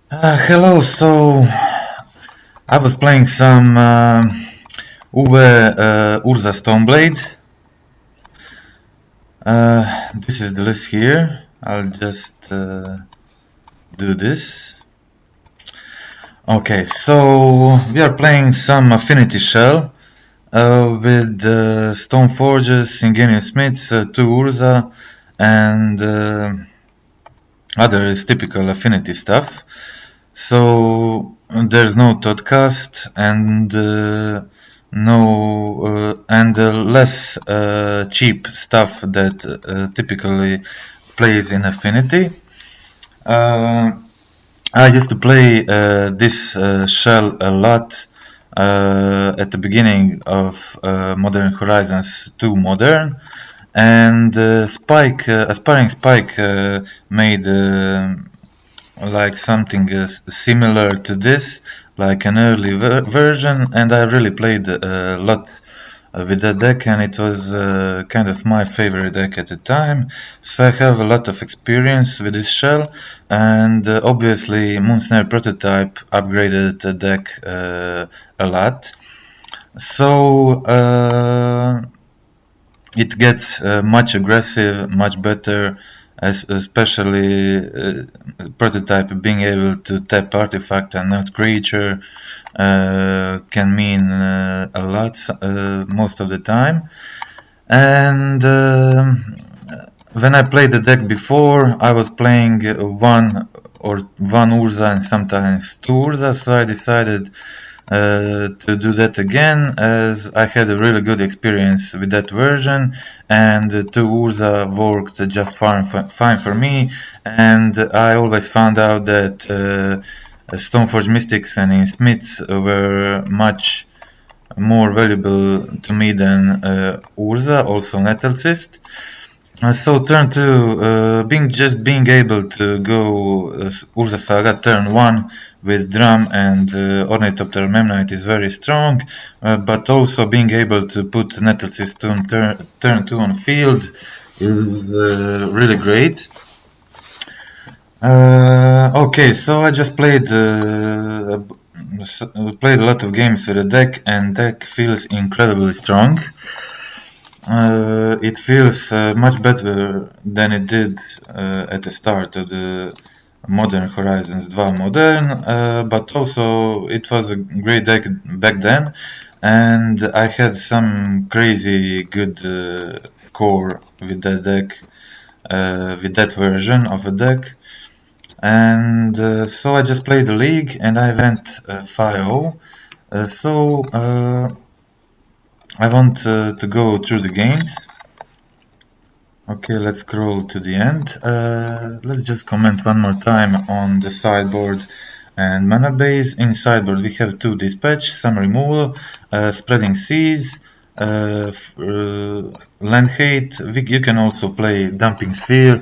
Hello, so I was playing some Urza Stoneblade. This is the list here. I'll just do this. Okay, so we are playing some Affinity Shell with Stone Forges, Ingenious Smiths, 2 Urza, and other is typical Affinity stuff. So there's no Toddcast and no and less cheap stuff that typically plays in Affinity. Uh, I used to play this shell a lot at the beginning of Modern Horizons 2 Modern, and Aspiring Spike made like something similar to this, like an early version, and I really played a lot with that deck, and it was kind of my favorite deck at the time. So I have a lot of experience with this shell, and obviously Moonsnare Prototype upgraded the deck a lot. So it gets much aggressive, much better, especially prototype being able to tap artifact and not creature can mean a lot most of the time. And when I played the deck before, I was playing one Urza and sometimes two Urza, so I decided to do that again, as I had a really good experience with that version, and two Urza worked just fine for me, and I always found out that Stoneforge Mystics and Smiths were much more valuable to me than Urza, also Nettlecyst. So turn 2, being able to go Urza Saga turn 1 with Drum and Ornithopter Memnite is very strong, but also being able to put Nettlecyst on turn 2 on field is really great. Okay, so I just played a lot of games with the deck, and deck feels incredibly strong. It feels much better than it did at the start of the Modern Horizons 2 Modern, but also it was a great deck back then, and I had some crazy good core with that deck, with that version of a deck. And so I just played the league and I went 5-0. So I want to go through the games. Okay, let's scroll to the end. Let's just comment one more time on the sideboard and mana base. In sideboard we have 2 dispatch, some removal, spreading seas, land hate. You can also play dumping sphere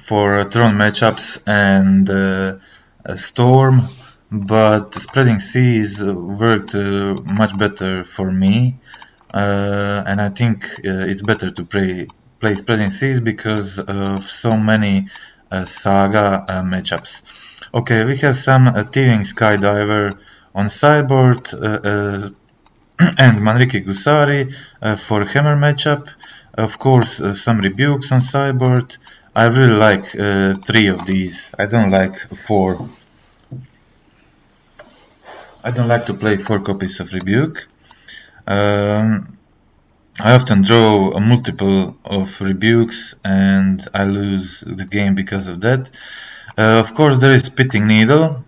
for Throne matchups and Storm, but spreading seas worked much better for me. And I think it's better to play Spreading Seas because of so many Saga matchups. Okay, we have some Thieving Skydiver on sideboard and Manriki Gusari for Hammer matchup. Of course, some Rebukes on sideboard. I really like 3 of these. I don't like 4. I don't like to play 4 copies of Rebuke. I often draw a multiple of rebukes and I lose the game because of that. Of course there is Spitting Needle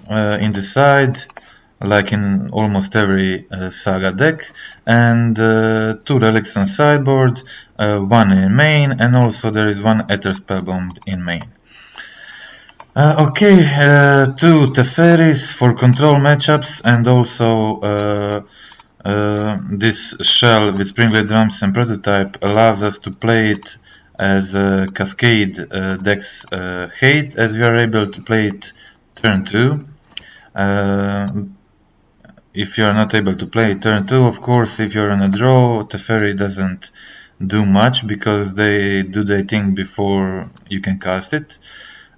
in the side, like in almost every Saga deck, and 2 relics on sideboard, 1 in main, and also there is 1 Ether Spellbomb in main. Okay, 2 Teferis for control matchups, and also this shell with Springblade Drums and Prototype allows us to play it as a Cascade Dex Hate, as we are able to play it turn 2. If you are not able to play it turn 2, of course, if you're on a draw, Teferi doesn't do much because they do their thing before you can cast it.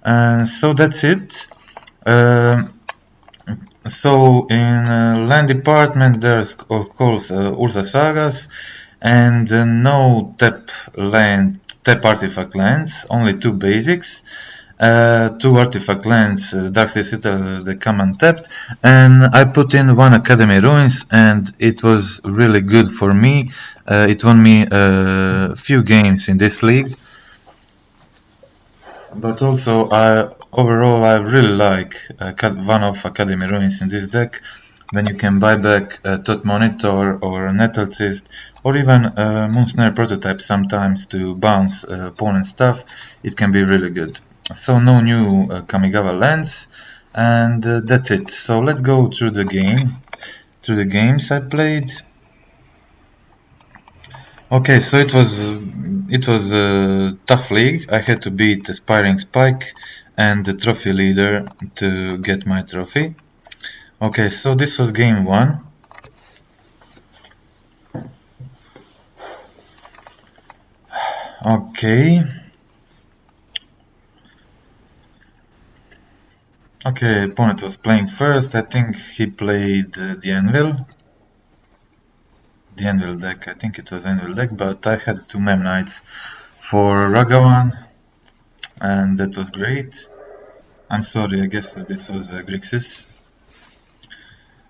And so that's it. So in land department there's of course Urza Sagas and no tap artifact lands, only two basics. Two artifact lands, Darkseid Citadel, they come untapped, and I put in one Academy Ruins, and it was really good for me. It won me a few games in this league, but also overall I really like one of Academy Ruins in this deck. When you can buy back a Tot Monitor or a Nettlecyst or even a Moonsnare prototype sometimes to bounce opponent stuff, it can be really good. So no new Kamigawa lands, and that's it. So let's go through the games I played. Okay, so it was a tough league. I had to beat Aspiring Spike and the trophy leader to get my trophy. Okay, so this was game 1. Okay. Okay, opponent was playing first. I think he played the Anvil. The Anvil deck. I think it was Anvil deck, but I had 2 Mem Knights for Ragavan, and that was great. I'm sorry, I guess this was Grixis.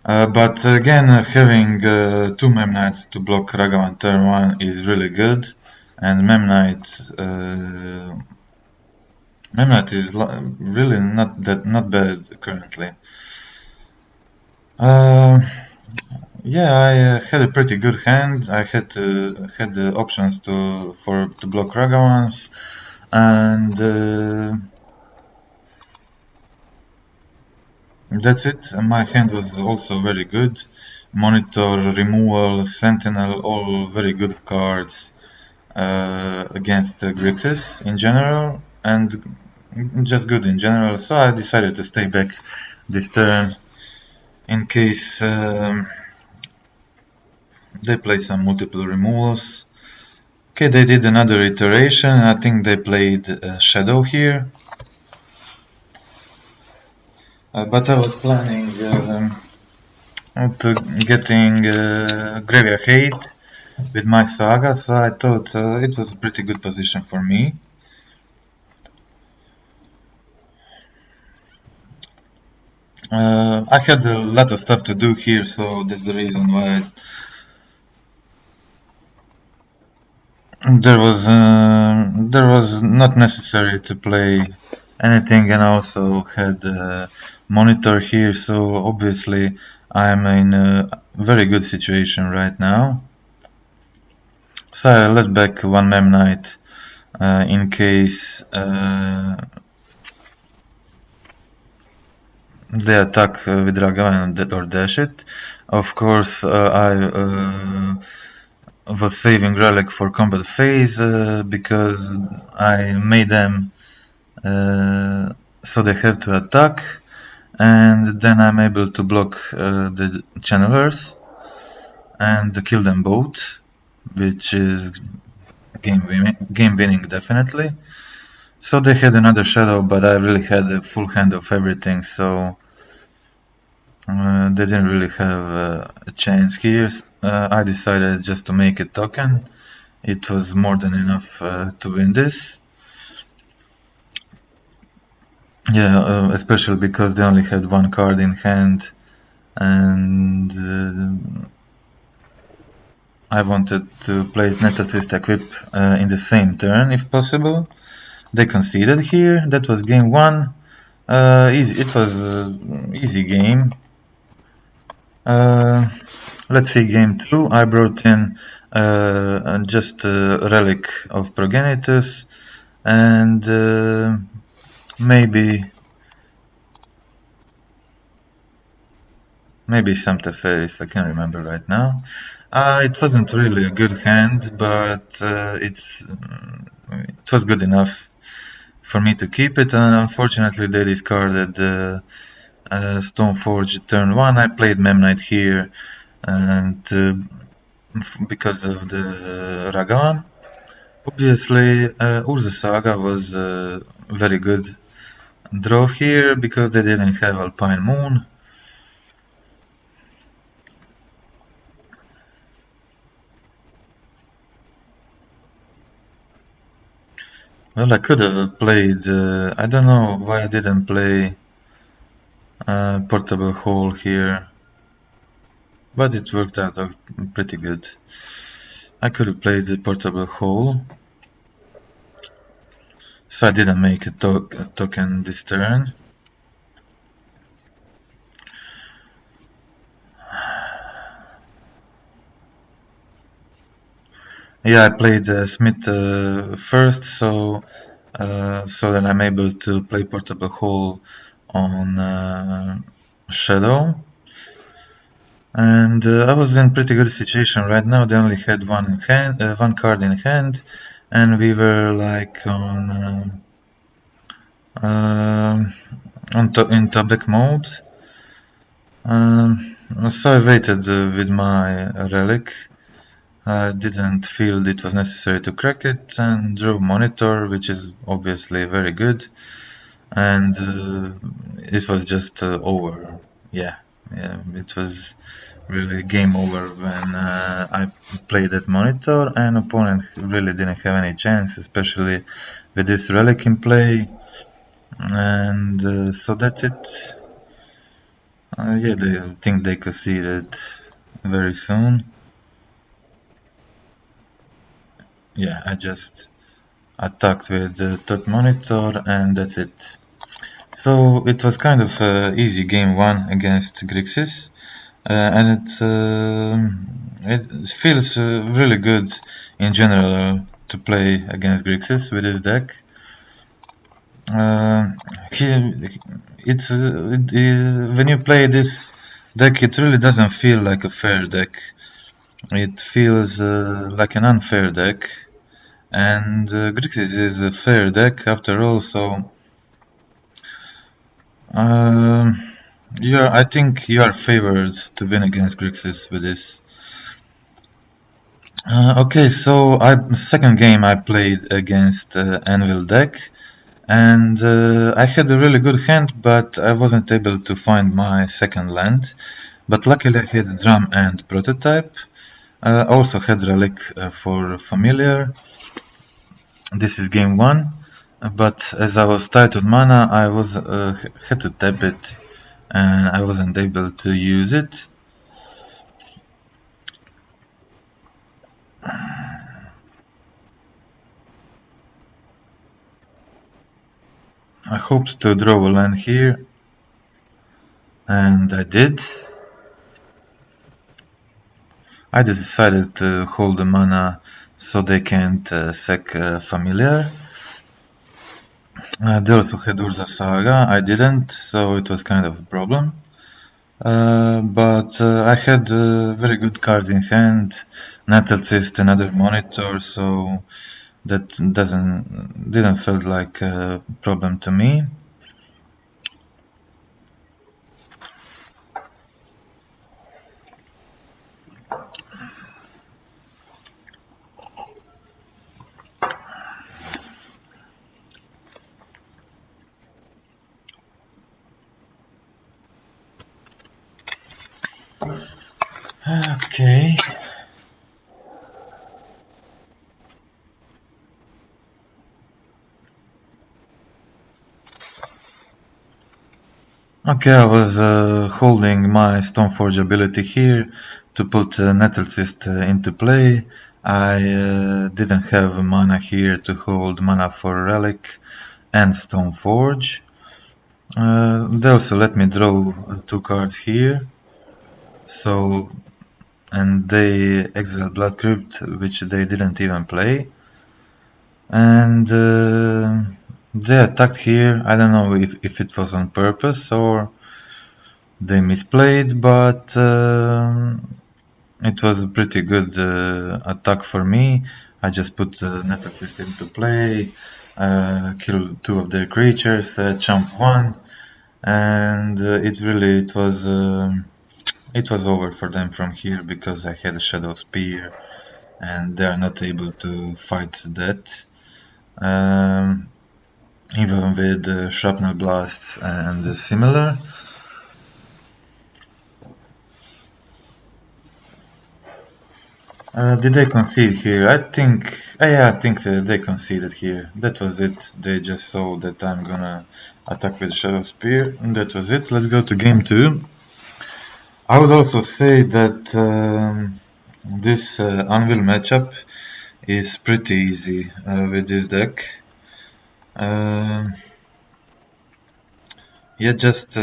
But again, having 2 Mem Knights to block Ragavan turn 1 is really good, and Mem Knight is really not bad currently. Yeah, I had a pretty good hand. I had the options to block Ragavans, and that's it. My hand was also very good. Monitor, Removal, Sentinel, all very good cards against Grixis in general, and just good in general. So I decided to stay back this turn in case they play some multiple removals. Okay, they did another iteration. I think they played Shadow here. But I was planning to getting Graveyard Hate with my Saga, so I thought it was a pretty good position for me. I had a lot of stuff to do here, so that's the reason why there was not necessary to play anything, and I also had a monitor here, so obviously I'm in a very good situation right now. So let's back one Mem Knight in case they attack with Ragavan or dash it. Of course, I was saving Relic for combat phase because I made them so they have to attack, and then I'm able to block the channelers and kill them both, which is game winning definitely. So they had another shadow, but I really had a full hand of everything, so they didn't really have a chance here. I decided just to make a token. It was more than enough to win this. Yeah, especially because they only had one card in hand, and I wanted to play Netatist Equip in the same turn if possible. They conceded here. That was game 1. Easy. It was an easy game. Let's see game 2. I brought in just a relic of Progenitus and maybe some Teferis. I can't remember right now. It wasn't really a good hand, but it was good enough for me to keep it. And unfortunately, they discarded Stoneforge turn 1. I played Mem Knight here, and because of the Ragavan. Obviously, Urza Saga was very good draw here because they didn't have Alpine Moon. Well, I could have played, I don't know why I didn't play Portable Hole here, but it worked out pretty good. I could have played the Portable Hole, so I didn't make a token this turn. Yeah, I played Smith first, so that I'm able to play Portable Hole on Shadow. And I was in pretty good situation right now. They only had one card in hand, and we were like in Tobek mode. So I waited with my relic. I didn't feel it was necessary to crack it, and drew monitor, which is obviously very good. And it was just over. Yeah, it was really game over when I played that monitor, and opponent really didn't have any chance, especially with this relic in play. And so that's it. Yeah, they think they conceded very soon. Yeah, I just attacked with the third monitor, and that's it. So it was kind of easy game one against Grixis, and it feels really good in general to play against Grixis with his deck. When you play this deck, it really doesn't feel like a fair deck. It feels like an unfair deck, and Grixis is a fair deck after all. So yeah, I think you are favored to win against Grixis with this. Okay, so second game I played against Anvil deck, and I had a really good hand, but I wasn't able to find my second land. But luckily I had Drum and Prototype. Also had Relic for Familiar. This is game one, but as I was tight on mana, I had to tap it, and I wasn't able to use it. I hoped to draw a land here, and I did. I decided to hold the mana so they can't sack Familiar. They also had Urza Saga, I didn't, so it was kind of a problem. But I had very good cards in hand, Natalcist, another monitor, so that didn't feel like a problem to me. Okay. Okay, I was holding my Stoneforge ability here to put Natalcist into play. I didn't have mana here to hold mana for Relic and Stoneforge. They also let me draw two cards here. So, and they exiled Blood Crypt, which they didn't even play. And they attacked here. I don't know if it was on purpose or they misplayed, but it was a pretty good attack for me. I just put Natalcist into play, killed two of their creatures, chump one, and it was over for them from here because I had a Shadow Spear, and they are not able to fight that. even with shrapnel blasts and similar. Did they concede here? Yeah, I think they conceded here. That was it. They just saw that I'm gonna attack with Shadow Spear, and that was it. Let's go to game 2. I would also say that this Anvil matchup is pretty easy with this deck. Yeah, just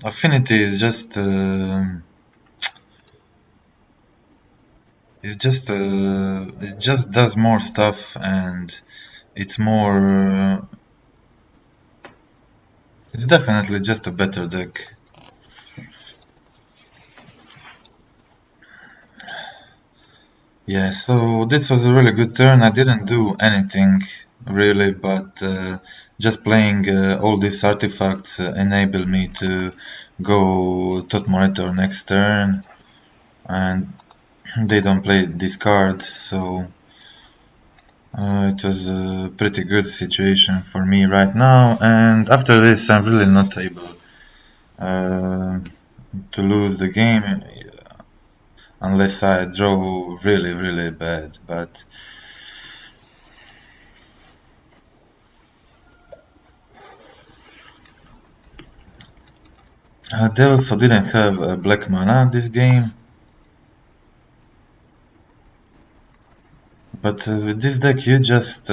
affinity is just it just does more stuff, and it's more it's definitely just a better deck. Yeah, so this was a really good turn. I didn't do anything really, but just playing all these artifacts enabled me to go Tot Monitor next turn, and they don't play this card, so it was a pretty good situation for me right now. And after this, I'm really not able uh, to lose the game unless I draw really, really bad. But they also didn't have black mana this game. But with this deck, you just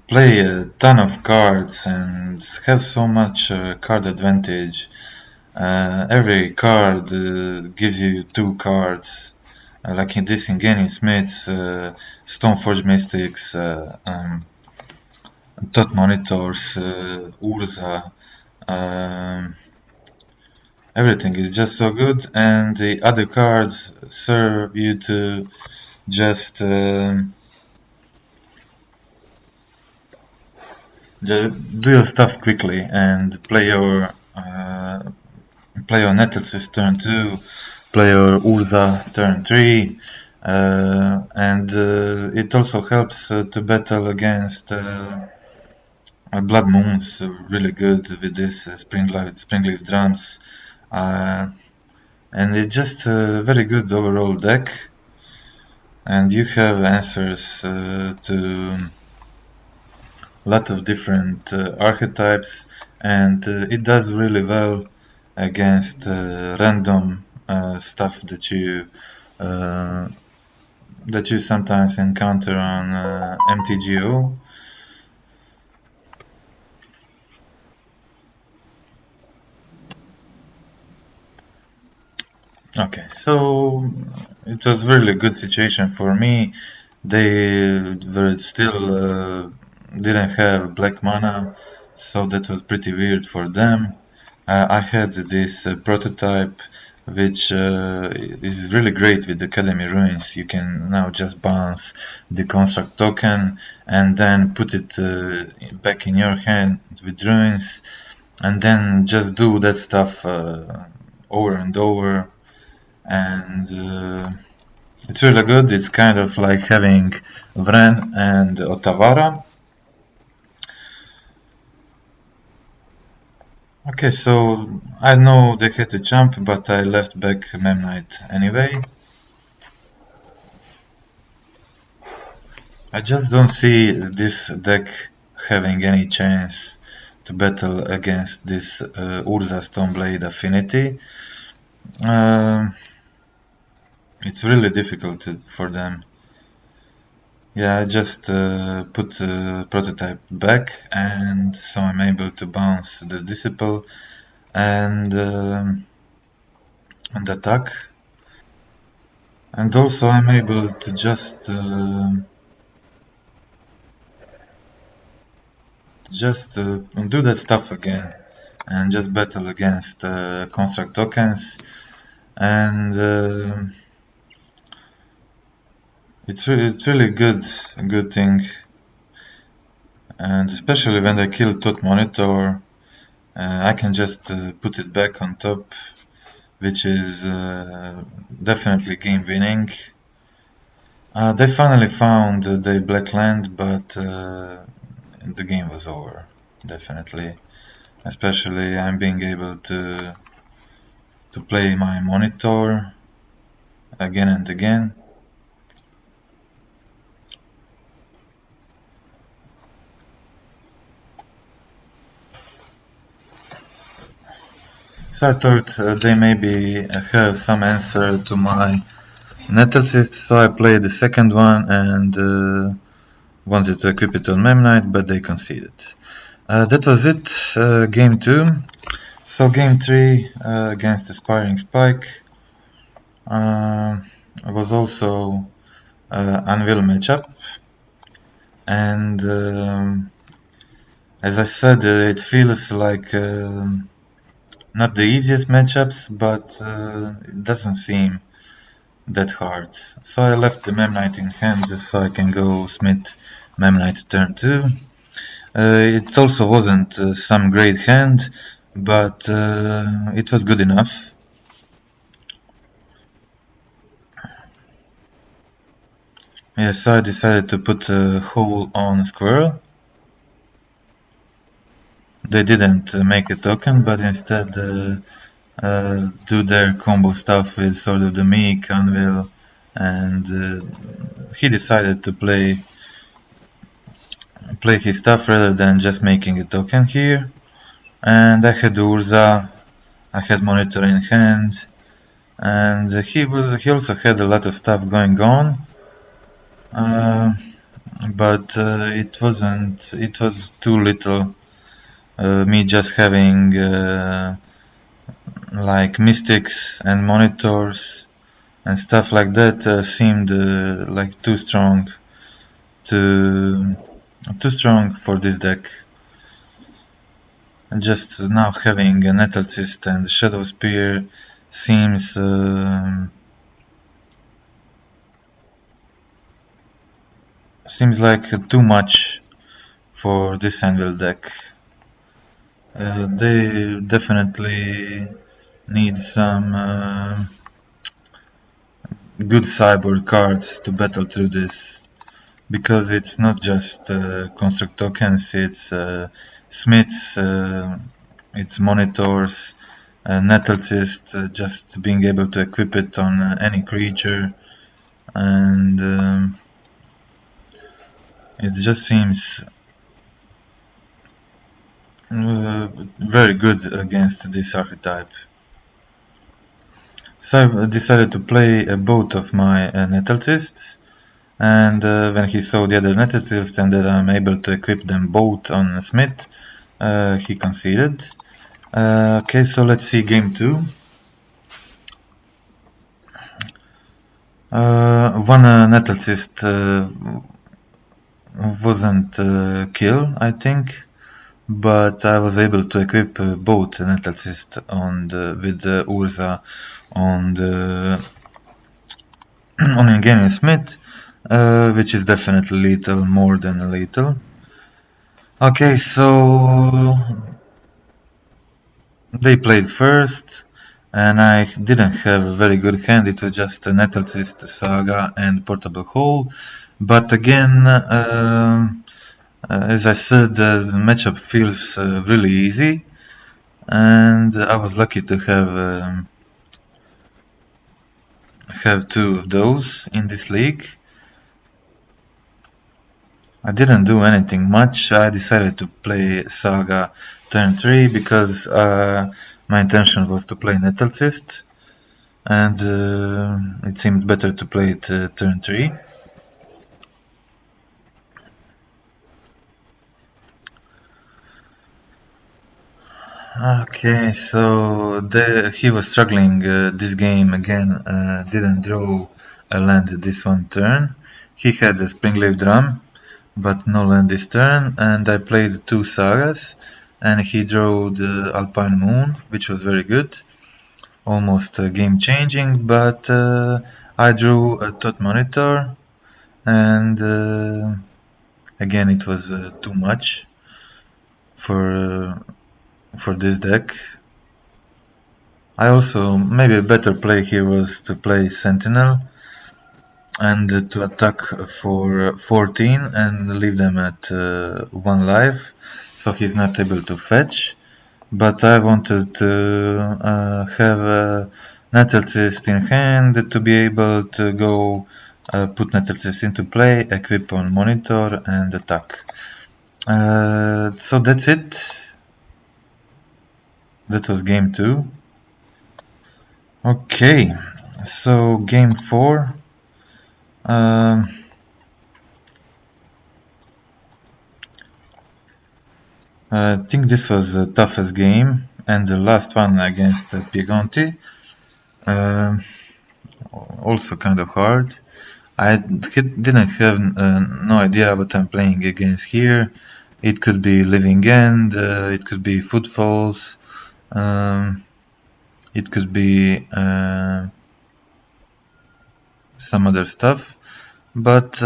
play a ton of cards and have so much card advantage. Every card gives you 2 cards, like in this Ingenious Smiths, Stoneforge Mystics, Tot Monitors, Urza. Um, Everything is just so good, and the other cards serve you to just do your stuff quickly and play your Nettlesis turn 2, play your Urza turn 3, and it also helps to battle against Blood Moons really good with this Springleaf Drums, and it's just a very good overall deck, and you have answers to a lot of different archetypes, and it does really well against random stuff uh, that you sometimes encounter on MTGO. Okay, so it was really a good situation for me. They were still didn't have black mana, so that was pretty weird for them. I had this prototype which is really great with Academy Ruins. You can now just bounce the construct token and then put it back in your hand with Ruins, and then just do that stuff over and over, and it's really good. It's kind of like having Vren and Otavara. Okay, so I know they had to jump, but I left back Memnite anyway. I just don't see this deck having any chance to battle against this Urza Stoneblade affinity. It's really difficult for them. Yeah, I just put the prototype back, and so I'm able to bounce the Disciple and attack. And also I'm able to just do that stuff again and just battle against construct tokens, and it's really a good thing, and especially when I kill Tot Monitor, I can just put it back on top, which is definitely game winning. They finally found the black land, but the game was over, definitely. Especially I'm being able to play my monitor again and again. So I thought they maybe have some answer to my Nettlecyst, so I played the second one and wanted to equip it on Memnite, but they conceded. That was it, game 2. So game 3 against Aspiring Spike was also Anvil matchup, and as I said, it feels like not the easiest matchups, but it doesn't seem that hard. So I left the Memnite in hand so I can go Smith Memnite turn 2. It also wasn't some great hand, but it was good enough. Yeah, so I decided to put a hole on Squirrel. They didn't make a token, but instead do their combo stuff with sort of the Meek, Anvil, and he decided to play his stuff rather than just making a token here. And I had Urza, I had Monitor in hand, and he also had a lot of stuff going on, but it was too little. Me just having like mystics and monitors and stuff like that seemed like too strong for this deck. And just now having a Nettlecyst and Shadow Spear seems like too much for this Anvil deck. They definitely need some good sideboard cards to battle through this, because it's not just construct tokens, it's smiths, it's monitors, Nettlecyst, just being able to equip it on any creature, and it just seems very good against this archetype. So I decided to play both of my Nettlecysts, and when he saw the other Nettlecysts and that I'm able to equip them both on Smith, he conceded. Okay, so let's see game 2. One Nettlecyst wasn't kill, I think, but I was able to equip both Nettlecyst with Urza on the on Ingenious Smith, which is definitely lethal, more than lethal. Okay, so they played first, and I didn't have a very good hand. It was just a Nettlecyst, Saga, and Portable Hole. But again, as I said, the matchup feels really easy, and I was lucky to have two of those in this league. I didn't do anything much. I decided to play Saga turn 3 because my intention was to play Nettlecyst, and it seemed better to play it turn 3. Okay, so he was struggling this game again, didn't draw a land this one turn. He had a Springleaf Drum, but no land this turn, and I played two Sagas, and he drew the Alpine Moon, which was very good, almost game changing, but I drew a Tot Monitor, and again it was too much for this deck. I also, maybe a better play here was to play Sentinel, and to attack for 14 and leave them at 1 life, so he's not able to fetch. But I wanted to have a Nettlecyst in hand to be able to go put Nettlecyst into play, equip on monitor and attack. So that's it. That was game 2. Okay, so game 4. I think this was the toughest game and the last one against Piegonti. Also kind of hard. I didn't have no idea what I'm playing against here. It could be Living End, it could be Footfalls, it could be some other stuff, but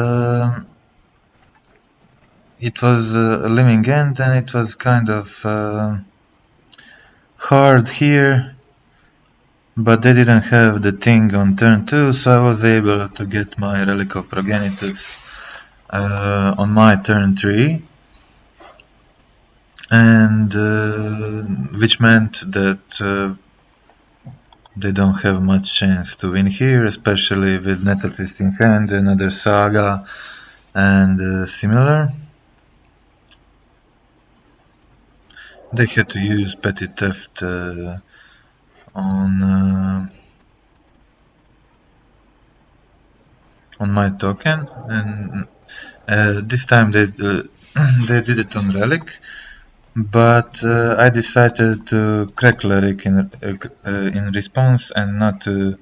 it was a Living End and it was kind of hard here, but they didn't have the thing on turn 2, so I was able to get my Relic of Progenitus on my turn 3, and which meant that they don't have much chance to win here, especially with Nettlecyst in hand, another Saga and similar. They had to use Petty Theft on my token, and this time they they did it on Relic, but I decided to crack Relic in response and not to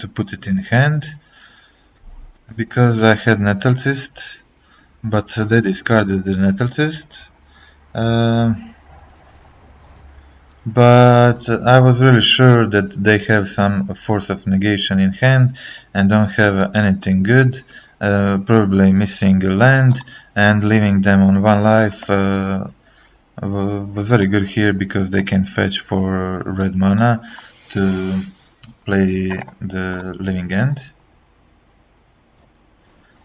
put it in hand, because I had Nettlecyst, but they discarded the Nettlecyst. But I was really sure that they have some Force of Negation in hand and don't have anything good, probably missing a land, and leaving them on 1 life was very good here, because they can fetch for red mana to play the Living End.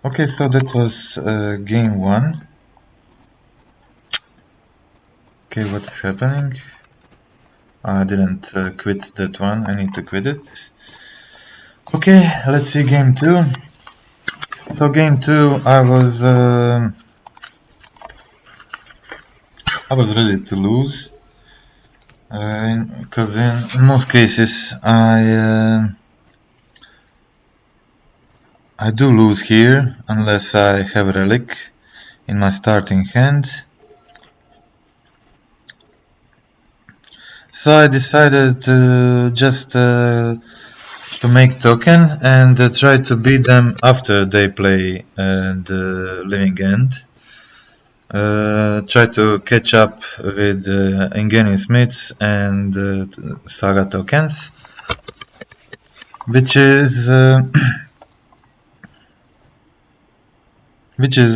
Okay, so that was game 1. Okay, what's happening? I didn't quit that one, I need to quit it. Okay, let's see game 2. So game 2, I was ready to lose, because in most cases I do lose here unless I have a Relic in my starting hand. So I decided to just to make token and try to beat them after they play the Living End. Try to catch up with Ingenious Myths and Saga tokens, which is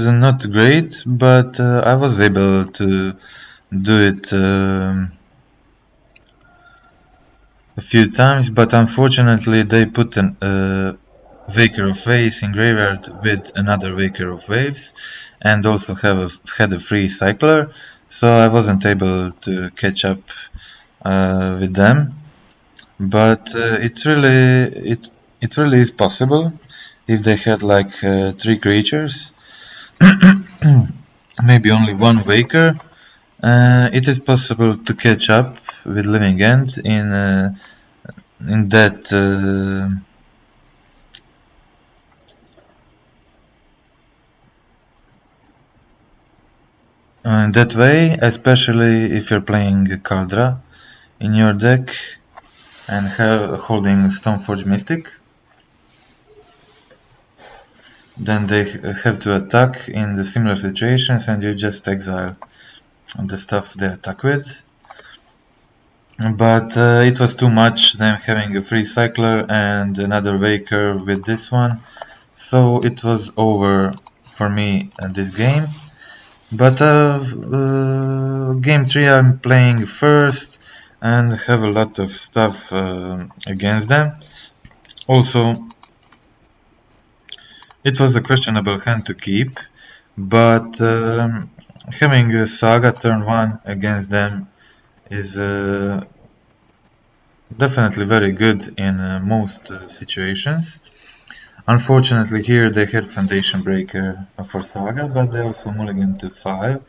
not great, but I was able to do it a few times, but unfortunately they put a Waker of Waves in graveyard with another Waker of Waves, and also had a free cycler, so I wasn't able to catch up with them. But it really is possible if they had like 3 creatures, maybe only 1 Waker. It is possible to catch up with Living End in that that way, especially if you're playing Kaldra in your deck and holding Stoneforge Mystic. Then they have to attack in the similar situations, and you just exile the stuff they attack with. But it was too much, them having a free cycler and another Waker with this one, so it was over for me at this game. But game 3 I'm playing first and have a lot of stuff against them, Also, it was a questionable hand to keep, but having a Saga turn 1 against them is definitely very good in most situations. Unfortunately, here they had Foundation Breaker for Saga, but they also mulliganed to 5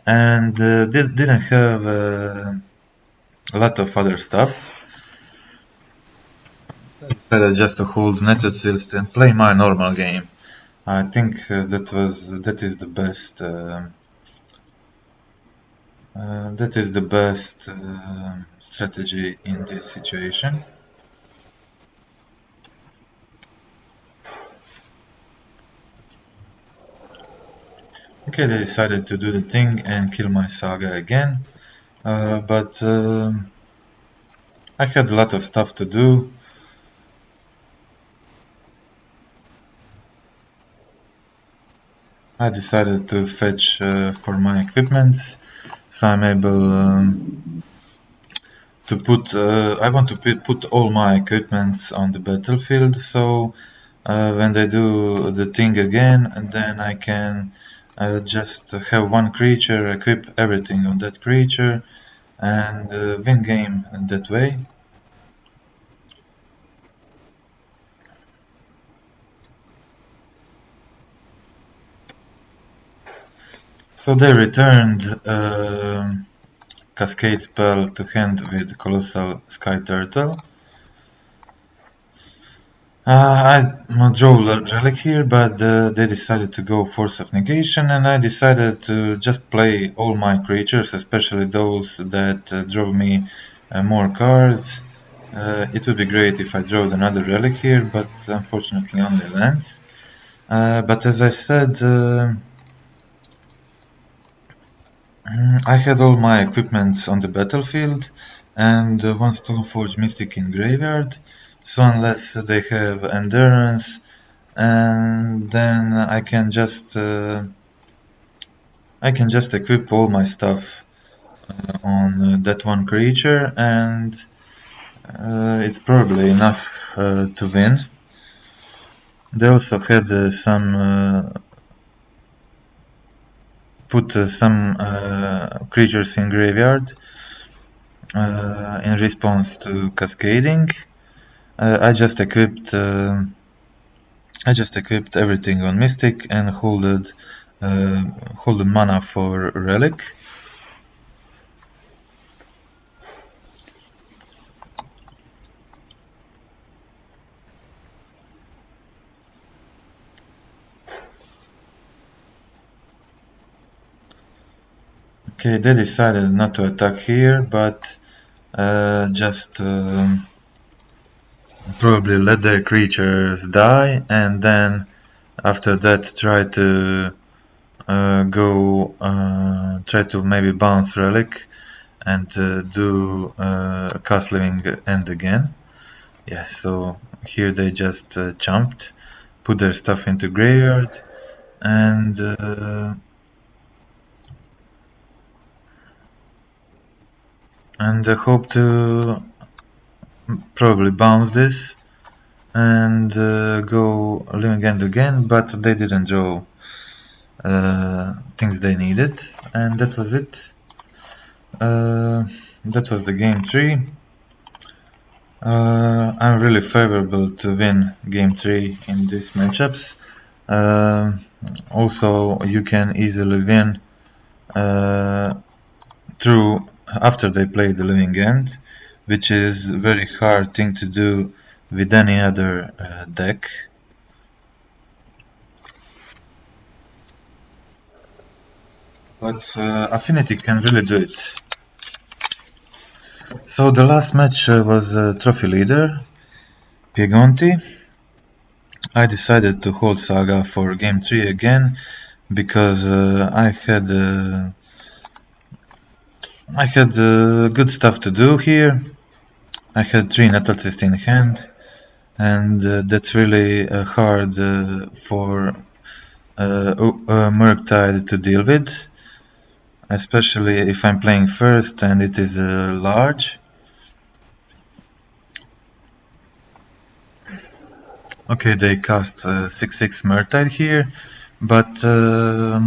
and didn't have a lot of other stuff. Better just to hold netted seals and play my normal game. I think that is the best. That is the best strategy in this situation. Okay, they decided to do the thing and kill my Saga again, but I had a lot of stuff to do. I decided to fetch for my equipments, so I'm able to put. I want to put all my equipments on the battlefield, so when they do the thing again, and then I can just have one creature, equip everything on that creature, and win game that way. So they returned Cascade spell to hand with Colossal Sky Turtle. I drew Relic here, but they decided to go Force of Negation, and I decided to just play all my creatures, especially those that drove me more cards. It would be great if I drew another Relic here, but unfortunately only lands. But as I said, I had all my equipments on the battlefield and one Stoneforge Mystic in graveyard, so unless they have endurance, and then I can just equip all my stuff on that one creature, and it's probably enough to win. They also had some creatures in graveyard in response to cascading. I just equipped everything on Mystic and holded mana for Relic. Okay, they decided not to attack here, but just probably let their creatures die, and then after that try to maybe bounce Relic and do Cast Living End again. Yeah, so here they just jumped, put their stuff into graveyard, and hope to probably bounce this and go Living End again, but they didn't draw things they needed, and that was it. That was the game 3. I'm really favorable to win game 3 in these matchups. Also, you can easily win through after they play the Living End, which is a very hard thing to do with any other deck. But Affinity can really do it. So the last match was Trophy Leader, Piegonti. I decided to hold Saga for game 3 again because I had good stuff to do here. I had 3 Nettletist in hand, and that's really hard for Murktide to deal with, especially if I'm playing first and it is large. Okay, they cast 6/6 Murktide here, but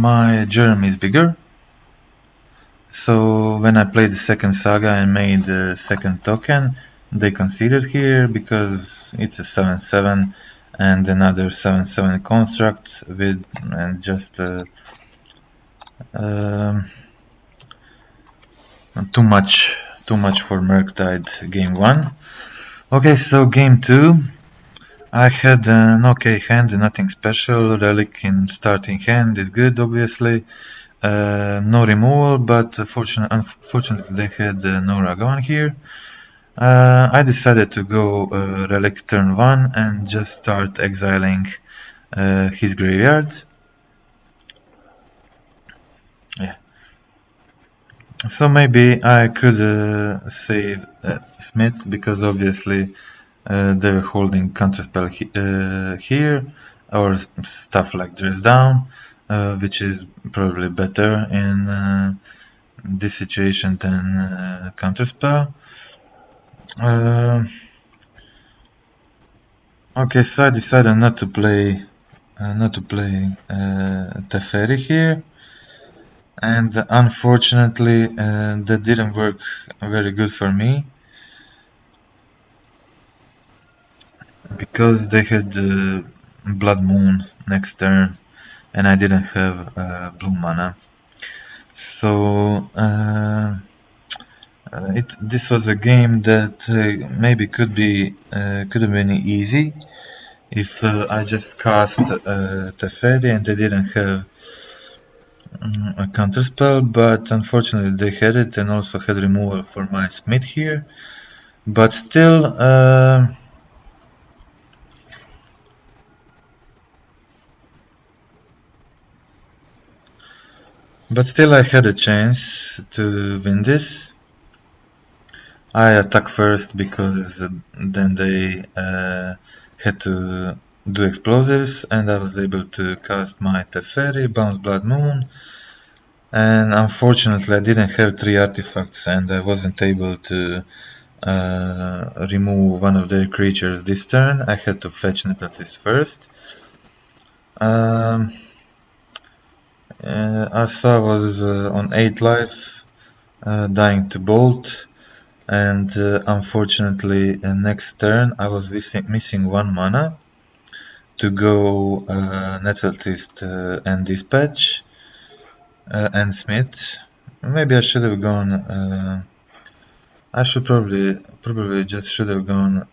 my germ is bigger. So when I played the second saga and made the second token, they conceded here because it's a 7/7 and another 7/7 construct with and just um, too much for Murktide game 1. Okay, so game 2. I had an okay hand, nothing special. Relic in starting hand is good, obviously. No removal, but unfortunately they had no Ragavan here. I decided to go Relic turn 1 and just start exiling his graveyard. Yeah. So maybe I could save Smith because obviously they're holding counterspell here or stuff like dress down, which is probably better in this situation than counterspell. Okay, so I decided not to play Teferi here, and unfortunately that didn't work very good for me because they had Blood Moon next turn and I didn't have blue mana. So this was a game that maybe could have been easy if I just cast Teferi and they didn't have a counterspell, but unfortunately they had it and also had removal for my Smith here. But still, I had a chance to win this. I attack first because then they had to do explosives and I was able to cast my Teferi, bounce Blood Moon, and unfortunately I didn't have 3 artifacts and I wasn't able to remove one of their creatures this turn. I had to fetch Netatsis first. Asa was on 8 life, dying to Bolt, and unfortunately next turn I was missing 1 mana to go Netatist and Dispatch and Smith. Maybe I should have gone I should probably just should have gone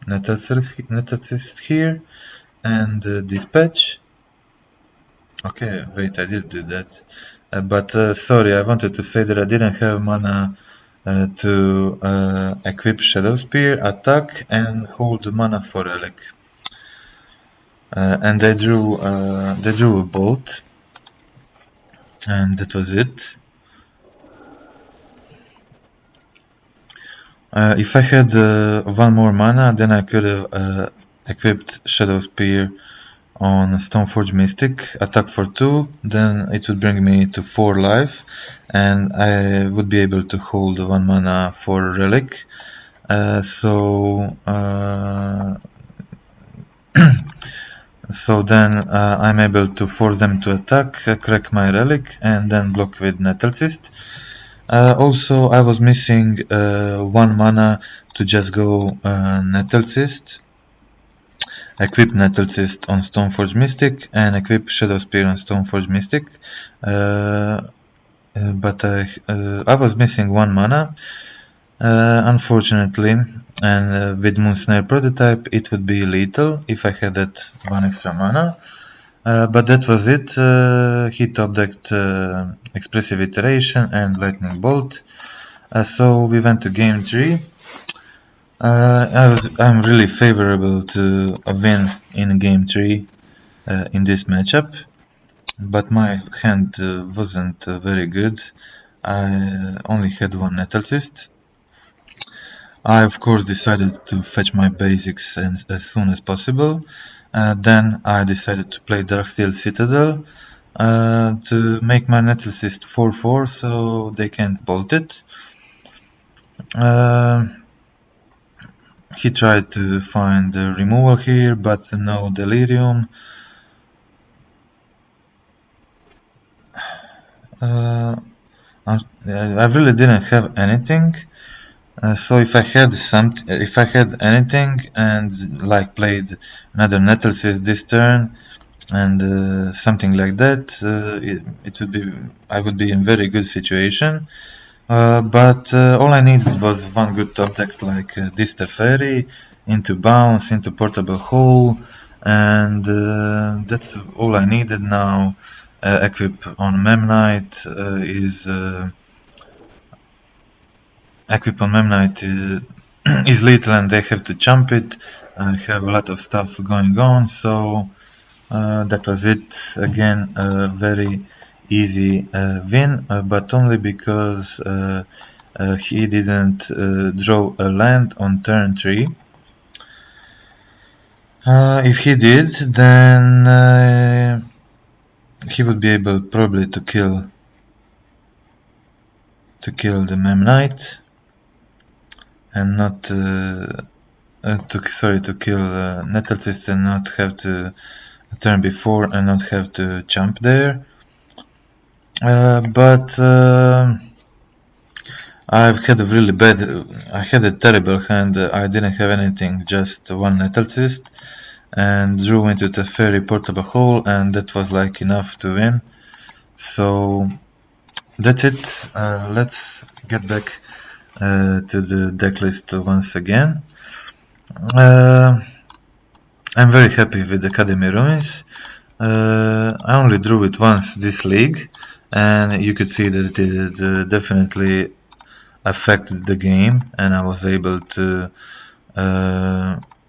Netatist here and Dispatch. Okay, wait, I did do that. But sorry, I wanted to say that I didn't have mana to equip Shadow Spear, attack, and hold mana for Relic. And they drew a bolt, and that was it. If I had 1 more mana, then I could have equipped Shadow Spear on Stoneforge Mystic, attack for 2, then it would bring me to 4 life, and I would be able to hold 1 mana for Relic. So then I'm able to force them to attack, crack my Relic, and then block with Netatist. Also, I was missing 1 mana to just go Netatist, equip Netatist on Stoneforge Mystic, and equip Shadow Spear on Stoneforge Mystic. But I was missing 1 mana, unfortunately, and with Moonsnare Prototype it would be lethal if I had that 1 extra mana. But that was it. He top decked Expressive Iteration and Lightning Bolt. So we went to game 3. I'm really favorable to a win in game 3 in this matchup, but my hand wasn't very good. I only had 1 Netatist. I of course decided to fetch my basics as soon as possible. Then I decided to play Darksteel Citadel to make my Netatist 4/4 so they can't bolt it. He tried to find the removal here, but no delirium. I really didn't have anything. So if I had anything and like played another Nettlesis this turn and something like that, I would be in very good situation. But all I needed was one good top deck like this Teferi, into Bounce, into Portable Hole, and that's all I needed now. Equip on Memnite is little and they have to jump it. I have a lot of stuff going on, so that was it. Again, a very easy win, but only because he didn't draw a land on turn 3. If he did, then he would be able probably to kill the Memnite and not to kill Nettlesis and not have to turn before and not have to jump there. But I had a terrible hand. I didn't have anything, just one Nettlesis, and drew into the very portable hole, and that was like enough to win. So that's it. Let's get back to the deck list once again. I'm very happy with Academy Ruins. I only drew it once this league, and you could see that it definitely affected the game, and I was able to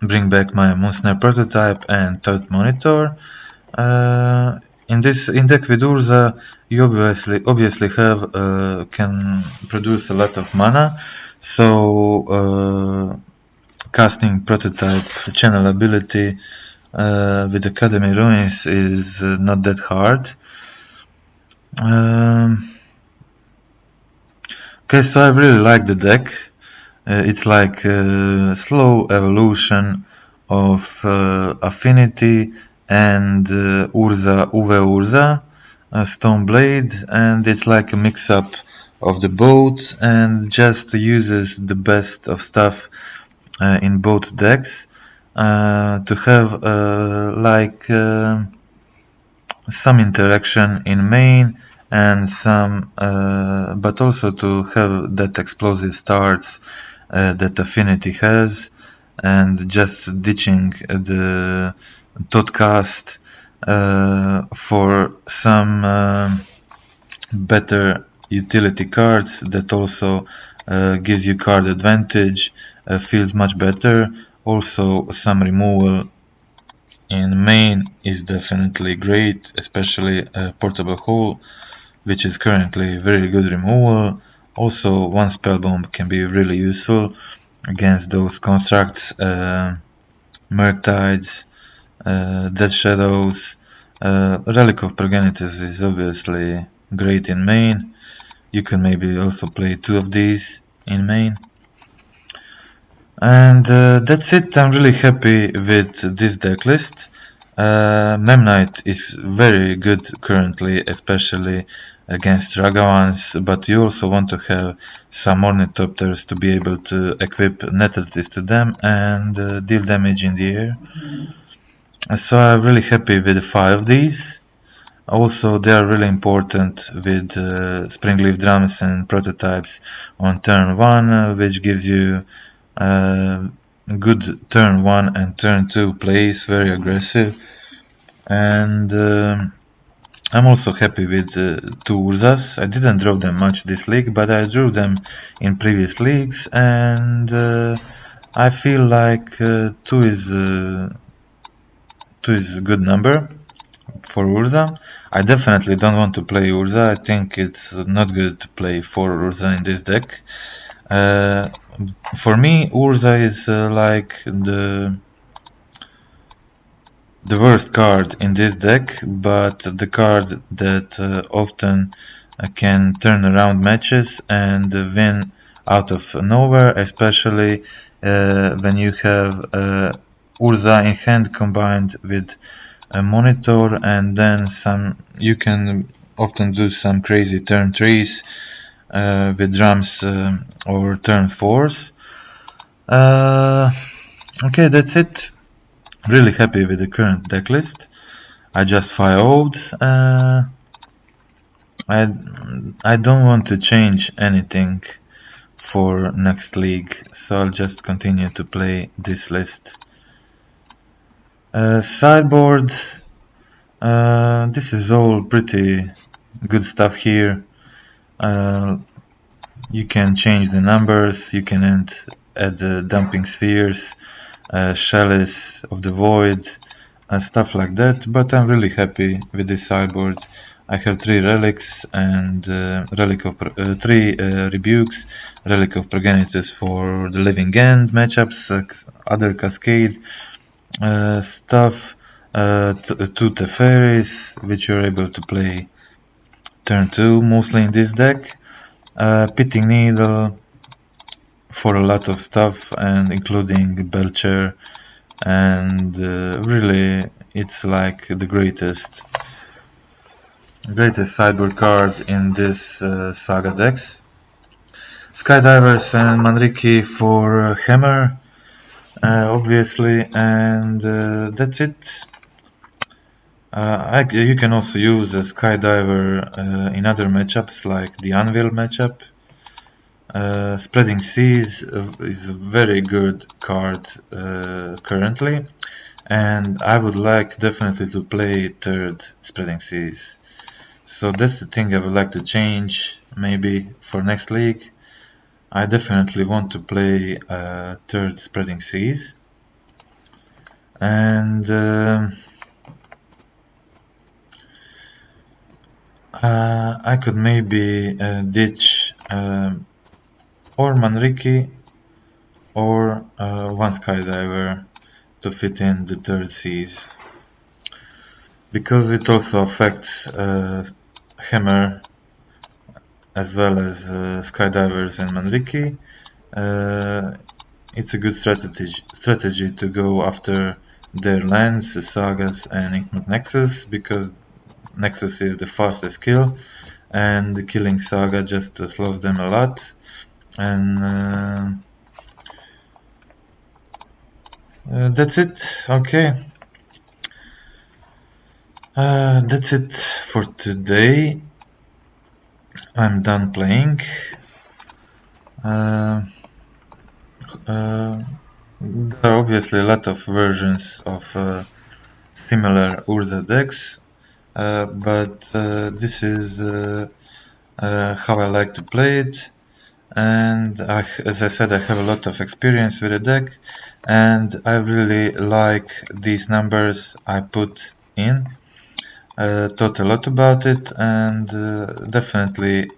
bring back my Moonsnare prototype and Thought Monitor. In deck with Urza, you obviously can produce a lot of mana, so casting prototype channel ability with Academy Ruins is not that hard. Okay, so I really like the deck. It's like a slow evolution of Affinity and Urza, Stoneblade, and it's like a mix-up of the both and just uses the best of stuff in both decks to have some interaction in main and some but also to have that explosive starts that Affinity has, and just ditching the Totcast for some better utility cards that also gives you card advantage, feels much better. Also some removal in main is definitely great, especially Portable Hole, which is currently very good removal. Also one spell bomb can be really useful against those constructs, Murktides, Dead Shadows. Relic of Progenitus is obviously great in main. You can maybe also play 2 of these in main. And that's it. I'm really happy with this deck list. Memnite is very good currently, especially against Ragavans, but you also want to have some Ornithopters to be able to equip Nettlesis to them and deal damage in the air. So I'm really happy with 5 of these. Also, they are really important with Springleaf Drums and Prototypes on turn 1, which gives you good turn 1 and turn 2 plays, very aggressive. And I'm also happy with 2 Urzas. I didn't draw them much this league, but I drew them in previous leagues, and I feel like 2 is a good number for Urza. I definitely don't want to play Urza. I think it's not good to play 4 Urza in this deck. For me, Urza is like the worst card in this deck, but the card that often can turn around matches and win out of nowhere, especially when you have Urza in hand combined with a monitor, and then you can often do some crazy turn 3s with drums or turn 4s. Okay, that's it. Really happy with the current decklist. I just 5-0'd. I don't want to change anything for next league, so I'll just continue to play this list. Sideboard. This is all pretty good stuff here. You can change the numbers, you can add dumping spheres, chalice of the void, stuff like that, but I'm really happy with this sideboard. I have 3 relics and 3 rebukes, relic of progenitus for the living end matchups, other cascade stuff, 2 Teferis, which you're able to play turn 2 mostly in this deck, Pitting Needle for a lot of stuff, and including Belcher, and really it's like the greatest sideboard card in this Saga decks. Skydivers and Manriki for Hammer, obviously, and that's it. You can also use a Skydiver in other matchups like the Anvil matchup. Spreading Seas is a very good card currently, and I would like definitely to play third Spreading Seas. So that's the thing I would like to change maybe for next league. I definitely want to play third Spreading Seas, and I could maybe ditch or Manriki or one Skydiver to fit in the third Seas, because it also affects Hammer as well as Skydivers and Manriki. It's a good strategy to go after their lands, Sagas and Inkmoot Nexus, because Nexus is the fastest kill, and the killing Saga just slows them a lot. And that's it. Okay. That's it for today. I'm done playing. There are obviously a lot of versions of similar Urza decks, but this is how I like to play it. And as I said, I have a lot of experience with the deck, and I really like these numbers I put in. Thought a lot about it, and definitely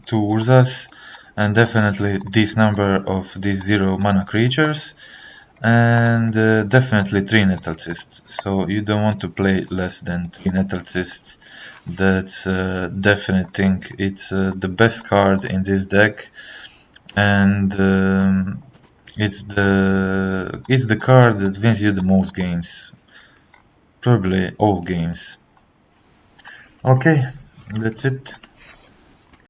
2 Urzas, and definitely this number of these 0 mana creatures, and definitely 3 Netalcists. So you don't want to play less than 3 Netalcists. That's a definite thing. It's the best card in this deck, and it's the card that wins you the most games, probably all games. Okay, that's it.